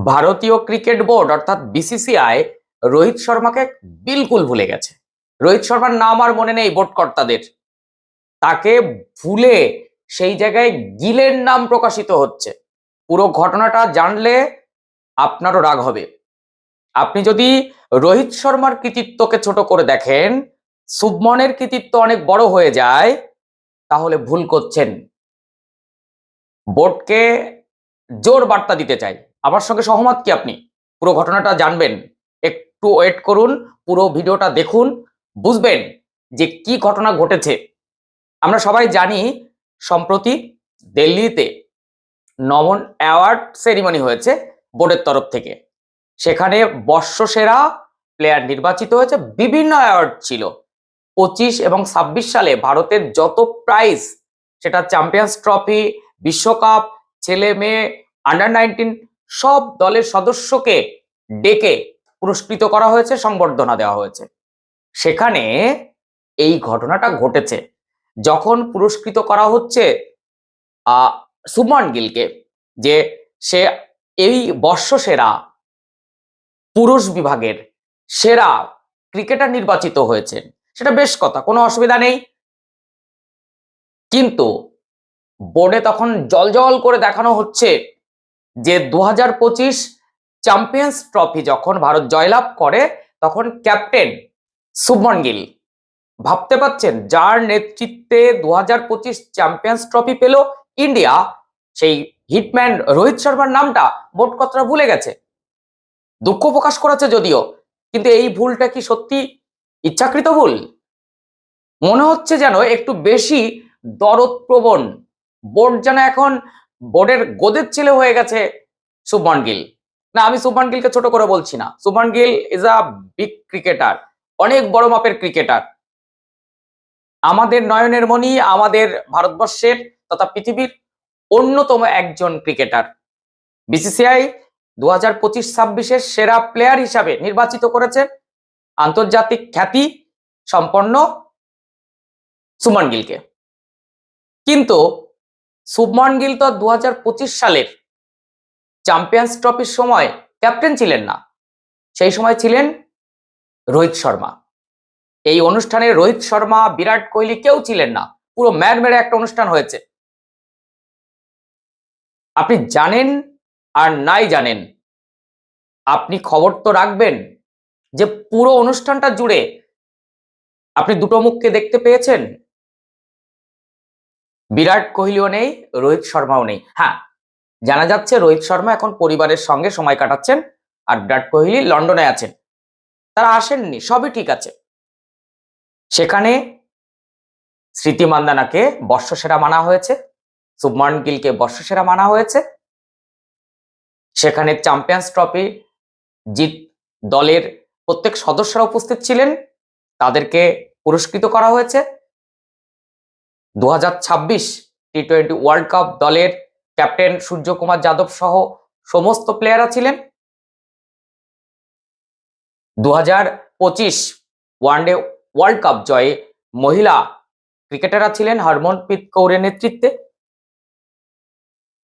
ভারতীয় cricket board অর্থাৎ BCCI Rohit শর্মাকে বিলকুল ভুলে গেছে। রোহিত শর্মার নাম আর মনে নেই বোর্ড কর্তাদের। তাকে ভুলে সেই জায়গায় গিলের নাম প্রকাশিত হচ্ছে। পুরো ঘটনাটা জানলে আপনারও রাগ হবে। আপনি যদি রোহিত শর্মার কৃতিত্বকে ছোট করে দেখেন, শুভমনের কৃতিত্ব অনেক বড় হয়ে যায়, তাহলে ভুল করছেন। বোর্ডকে জোর বার্তা দিতে চাই। আমার সঙ্গে সহমত কি আপনি? পুরো ঘটনাটা জানবেন, একটু ওয়েট করুন, পুরো ভিডিওটা দেখুন, বুঝবেন যে কি ঘটনা ঘটেছে। আমরা সবাই জানি সম্প্রতি দিল্লিতে নমন অ্যাওয়ার্ড সেরিমনি হয়েছে বোর্ডের তরফ থেকে। সেখানে বর্ষসেরা প্লেয়ার নির্বাচিত হয়েছে, বিভিন্ন অ্যাওয়ার্ড ছিল। 25 এবং 26 সালে ভারতের যত প্রাইজ, সেটা চ্যাম্পিয়ন্স ট্রফি, বিশ্বকাপ, ছেলে মেয়ে, আন্ডার-19 সব দলের সদস্যকে ডেকে পুরস্কৃত করা হয়েছে, সংবর্ধনা দেওয়া হয়েছে। সেখানে এই ঘটনাটা ঘটেছে। যখন পুরস্কৃত করা হচ্ছে শুভমান গিলকে, যে সে এই বর্ষসেরা পুরুষ বিভাগের সেরা ক্রিকেটার নির্বাচিত হয়েছেন, সেটা বেশ কথা, কোনো অসুবিধা নেই। কিন্তু বোর্ডে তখন জলজল করে দেখানো হচ্ছে যে 2025 চ্যাম্পিয়ন্স ট্রফি যখন ভারত জয়লাভ করে, তখন ক্যাপ্টেন শুভমান গিল। ভাবতে পারছেন, যার নেতৃত্বে 2025 চ্যাম্পিয়ন্স ট্রফি পেল ইন্ডিয়া, সেই হিটম্যান রোহিত শর্মার নামটা বোর্ড কর্তারা ভুলে গেছে। দুঃখ প্রকাশ করেছে যদিও, কিন্তু এই ভুলটা কি সত্যি ইচ্ছাকৃত ভুল? মনে হচ্ছে যেন একটু বেশি দরদপ্রবণ। বোর্ড যেন এখন বোর্ডের গোদের ছেলে হয়ে গেছে শুভমান গিল। না, আমি শুভমান গিলকে ছোট করে বলছি না। Shubman Gill is a big cricketer, অনেক বড় মাপের ক্রিকেটার, আমাদের নয়নের মণি, আমাদের ভারতবর্ষের তথা পৃথিবীর অন্যতম একজন ক্রিকেটার। বিসিসিআই 2025-26 সেরা প্লেয়ার হিসাবে নির্বাচিত করেছে আন্তর্জাতিক খ্যাতি সম্পন্ন শুভমান গিলকে। কিন্তু শুভমান গিল তো 2025 সালের চ্যাম্পিয়ন্স ট্রফির সময় ক্যাপ্টেন ছিলেন না, সেই সময় ছিলেন রোহিত শর্মা। এই অনুষ্ঠানে রোহিত শর্মা, বিরাট কোহলি কেউ ছিলেন না, পুরো ম্যাড মেরে একটা অনুষ্ঠান হয়েছে। আপনি জানেন আর নাই জানেন, আপনি খবর তো রাখবেন যে পুরো অনুষ্ঠানটা জুড়ে আপনি দুটো মুখকে দেখতে পেয়েছেন। বিরাট কোহলিও নেই, রোহিত শর্মাও নেই। হ্যাঁ, জানা যাচ্ছে রোহিত শর্মা এখন পরিবারের সঙ্গে সময় কাটাচ্ছেন, আর বিরাট কোহলি লন্ডনে আছেন, তারা আসেননি, সবই ঠিক আছে। সেখানে স্মৃতি মান্দানাকে বর্ষসেরা মানা হয়েছে, শুভমান গিলকে বর্ষসেরা মানা হয়েছে। সেখানে চ্যাম্পিয়ন্স ট্রফি জিত দলের প্রত্যেক সদস্যরা উপস্থিত ছিলেন, তাদেরকে পুরস্কৃত করা হয়েছে। 2026 টি-20 ওয়ার্ল্ড কাপ দলের ক্যাপ্টেন সূর্যকুমার যাদব সহ সমস্ত প্লেয়াররা ছিলেন। 2025 ওয়ানডে ওয়ার্ল্ড কাপ জয়ে মহিলা ক্রিকেটাররা ছিলেন হরমনপ্রীত কৌরের নেতৃত্বে।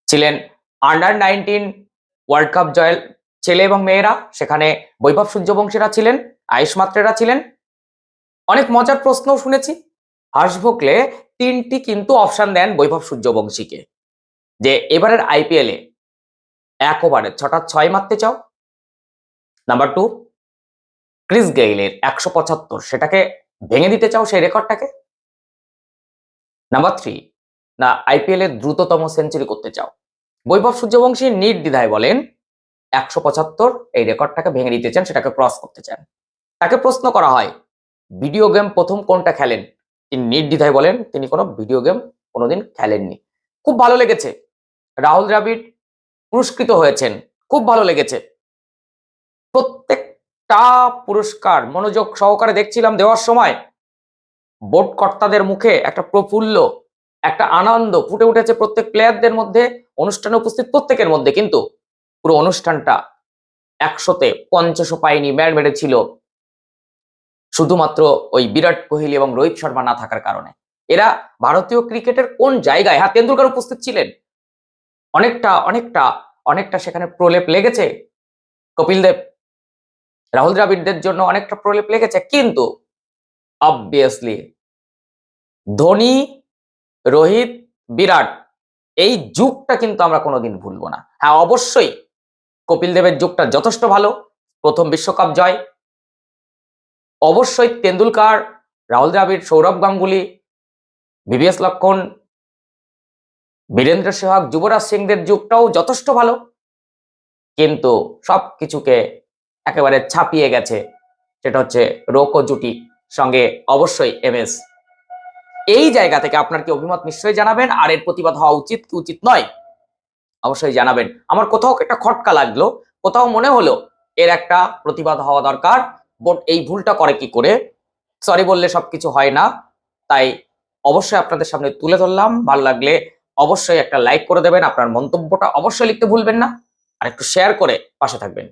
ছিলেন আন্ডার-19 ওয়ার্ল্ড কাপ জয়ের ছেলে এবং মেয়েরা, সেখানে বৈভব সূর্যবংশীরা ছিলেন, আয়ুষ মাত্রেরা ছিলেন। অনেক মজার প্রশ্নও শুনেছি। হর্ষ ভোগলে 3টি কিন্তু অপশন দেন বৈভব সূর্যবংশীকে, যে এবারের আইপিএল এ 1 ওভারে 6টা 6 মারতে চাও। নাম্বার 2, ক্রিস গেইলের 175, সেটাকে ভেঙে দিতে চাও সেই রেকর্ডটাকে। নাম্বার 3, না আইপিএল এর দ্রুততম সেঞ্চুরি করতে চাও। বৈভব সূর্যবংশী নির্দ্বিধায় বলেন 175 এই রেকর্ডটাকে ভেঙে দিতে চান, সেটাকে ক্রস করতে চান। তাকে প্রশ্ন করা হয় ভিডিও গেম প্রথম কোনটা খেলেন, তিনি নির্দ্বিধায় বলেন তিনি কোনো ভিডিও গেম কোনোদিন খেলেননি। খুব ভালো লেগেছে, রাহুল দ্রাবিড় পুরস্কৃত হয়েছেন, খুব ভালো লেগেছে। প্রত্যেকটা পুরস্কার মনোযোগ সহকারে দেখছিলাম, দেওয়ার সময় বোর্ড কর্তাদের মুখে একটা প্রফুল্ল, একটা আনন্দ ফুটে উঠেছে প্রত্যেক প্লেয়ারদের মধ্যে, অনুষ্ঠানে উপস্থিত প্রত্যেকের মধ্যে। কিন্তু পুরো অনুষ্ঠানটা 100তে 50ও পায়নি, ম্যাড মেরেছিল শুধুমাত্র ওই বিরাট কোহলি এবং রোহিত শর্মা না থাকার কারণে। এরা ভারতীয় ক্রিকেটের কোন জায়গায়, হ্যাঁ তেন্ডুলকর উপস্থিত ছিলেন, অনেকটা অনেকটা সেখানে প্রলেপ লেগেছে। কপিল দেব, রাহুল দ্রাবিড়দের জন্য অনেকটা প্রলেপ লেগেছে, কিন্তু অবভিয়াসলি ধোনি, রোহিত, বিরাট এই যুগটা কিন্তু আমরা কোনোদিন ভুলবো না। হ্যাঁ, অবশ্যই কপিল দেবের যুগটা যথেষ্ট ভালো, প্রথম বিশ্বকাপ জয়। অবশ্যই তেন্ডুলকার, রাহুল দ্রাবিড়, সৌরভ গাঙ্গুলি, ভিভিএস লক্ষ্মণ, বীরেন্দ্র সেহবাগ, যুবরাজ সিংদের যুগটাও যথেষ্ট ভালো, কিন্তু সবকিছুকে একেবারে ছাপিয়ে গেছে সেটা হচ্ছে রোকো জুটি সঙ্গে অবশ্যই এমএস। এই জায়গা থেকে আপনার কি অভিমত নিশ্চয়ই জানাবেন, আর এর প্রতিবাদ হওয়া উচিত কি উচিত নয় অবশ্যই জানাবেন। আমার কোথাও একটা খটকা লাগলো, কোথাও মনে হলো এর একটা প্রতিবাদ হওয়া দরকার। বোর্ড এই ভুলটা করে কি করে? সরি বললে সবকিছু হয় না, তাই অবশ্যই আপনাদের সামনে তুলে ধরলাম। ভালো লাগলে অবশ্যই একটা লাইক করে দেবেন, আপনার মন্তব্যটা অবশ্যই লিখতে ভুলবেন না, আর একটু শেয়ার করে পাশে থাকবেন।